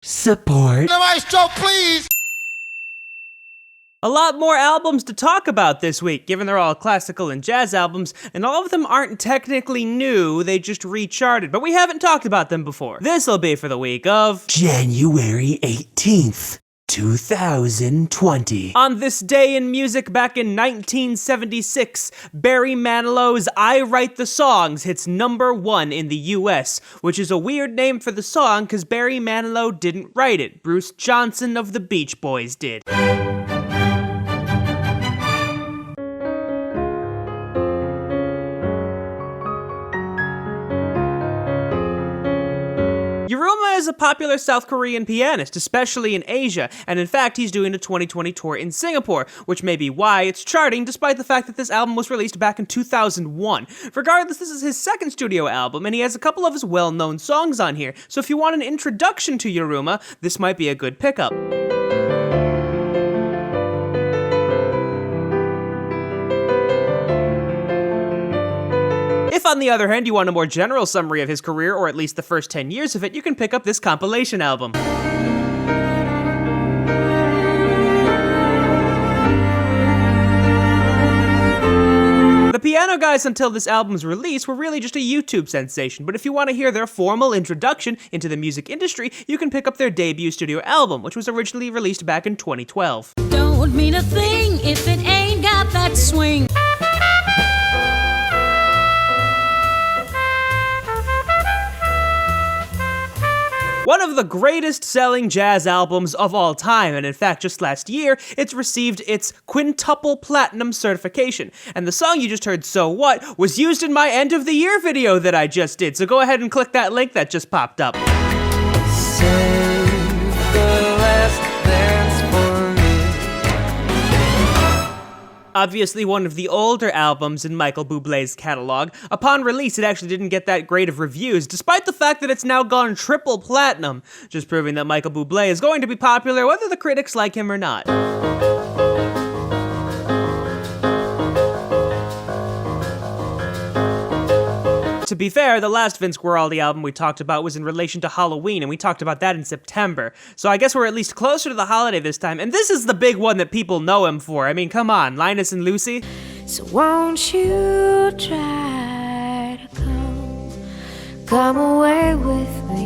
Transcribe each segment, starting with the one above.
Support. The maestro, please! A lot more albums to talk about this week, given they're all classical and jazz albums, and all of them aren't technically new, they just recharted, but we haven't talked about them before. This'll be for the week of January 18th, 2020. On this day in music back in 1976, Barry Manilow's I Write the Songs hits #1 in the US, which is a weird name for the song because Barry Manilow didn't write it. Bruce Johnson of the Beach Boys did. Yiruma is a popular South Korean pianist, especially in Asia, and in fact he's doing a 2020 tour in Singapore, which may be why it's charting despite the fact that this album was released back in 2001. Regardless, this is his second studio album, and he has a couple of his well-known songs on here, so if you want an introduction to Yiruma, this might be a good pickup. If, on the other hand, you want a more general summary of his career, or at least the first 10 years of it, you can pick up this compilation album. The Piano Guys, until this album's release, were really just a YouTube sensation, but if you want to hear their formal introduction into the music industry, you can pick up their debut studio album, which was originally released back in 2012. Don't mean a thing if it ain't got that swing. One of the greatest selling jazz albums of all time, and in fact just last year, it's received its quintuple platinum certification. And the song you just heard, So What, was used in my end of the year video that I just did, so go ahead and click that link that just popped up. Obviously one of the older albums in Michael Bublé's catalog. Upon release, it actually didn't get that great of reviews, despite the fact that it's now gone triple platinum, just proving that Michael Bublé is going to be popular whether the critics like him or not. To be fair, the last Vince Guaraldi album we talked about was in relation to Halloween, and we talked about that in September. So I guess we're at least closer to the holiday this time, and this is the big one that people know him for. I mean, come on, Linus and Lucy? So won't you try to come away with me?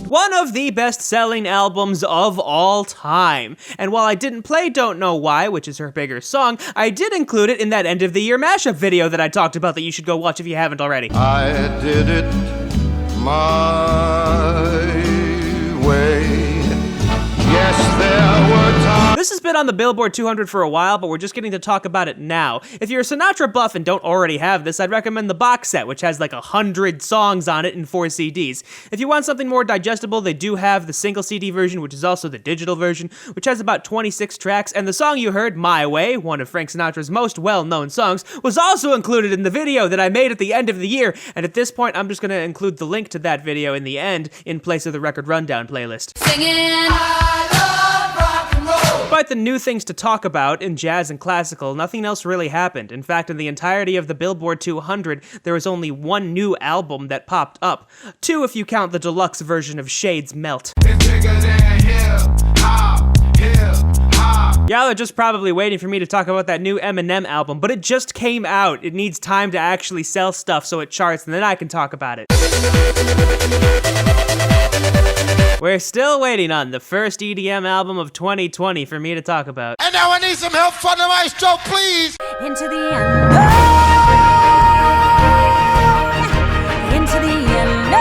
One of the best-selling albums of all time. And while I didn't play Don't Know Why, which is her bigger song, I did include it in that end-of-the-year mashup video that I talked about that you should go watch if you haven't already. I did it my way. Yes, there were times. This has been on the Billboard 200 for a while, but we're just getting to talk about it now. If you're a Sinatra buff and don't already have this, I'd recommend the box set, which has like 100 songs on it in 4 CDs. If you want something more digestible, they do have the single CD version, which is also the digital version, which has about 26 tracks, and the song you heard, My Way, one of Frank Sinatra's most well-known songs, was also included in the video that I made at the end of the year, and at this point, I'm just gonna include the link to that video in the end, in place of the Record Rundown playlist. Singing. Despite the new things to talk about in jazz and classical, nothing else really happened. In fact, in the entirety of the Billboard 200, there was only one new album that popped up. 2 if you count the deluxe version of Shade's Melt. Y'all are just probably waiting for me to talk about that new Eminem album, but it just came out. It needs time to actually sell stuff so it charts, and then I can talk about it. We're still waiting on the first EDM album of 2020 for me to talk about. And now I need some help from the maestro, please! Into the end. Into the end.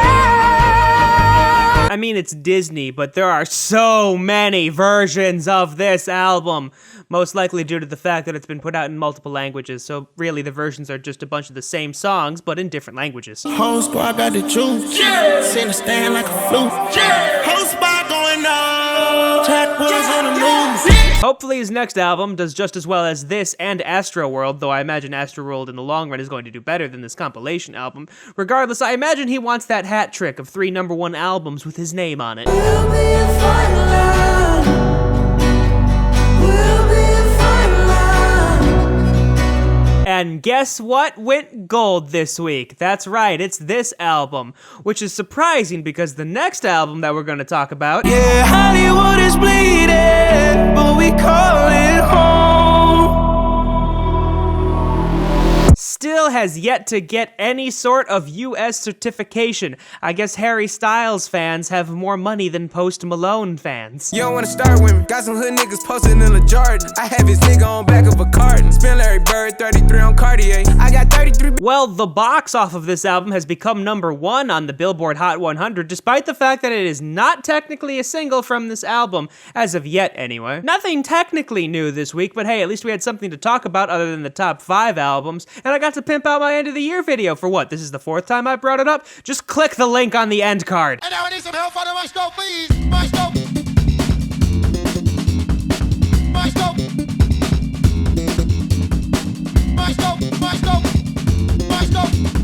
I mean, it's Disney, but there are so many versions of this album. Most likely due to the fact that it's been put out in multiple languages, so really the versions are just a bunch of the same songs, but in different languages. Whole squad got the juice. Yeah. Sing the stand like a flute. Yeah. Whole spot going on. JackBoys on the news. Hopefully his next album does just as well as this and Astroworld, though I imagine Astroworld in the long run is going to do better than this compilation album. Regardless, I imagine he wants that hat trick of 3 #1 albums with his name on it. We'll be a fine line. We'll be a fine line. And guess what went gold this week? That's right, it's this album, which is surprising because the next album that we're going to talk about, Yeah, Hollywood is bleeding, but we call it home. still has yet to get any sort of US certification. I guess Harry Styles fans have more money than Post Malone fans. You don't wanna start with me. Got some hood niggas posting in the Jordan. I have his nigga on back of a carton. Spin Larry Bird, 33 on Cartier. I got 33. Well, the box off of this album has become #1 on the Billboard Hot 100, despite the fact that it is not technically a single from this album, as of yet anyway. Nothing technically new this week, but hey, at least we had something to talk about other than the top 5 albums, and I got to pimp out my end of the year video for what? This is the 4th time I brought it up? Just click the link on the end card. And now I need some help on the mic stove, please. Mic stove. Mic stove. Mic stove. Mic stove. Mic stove.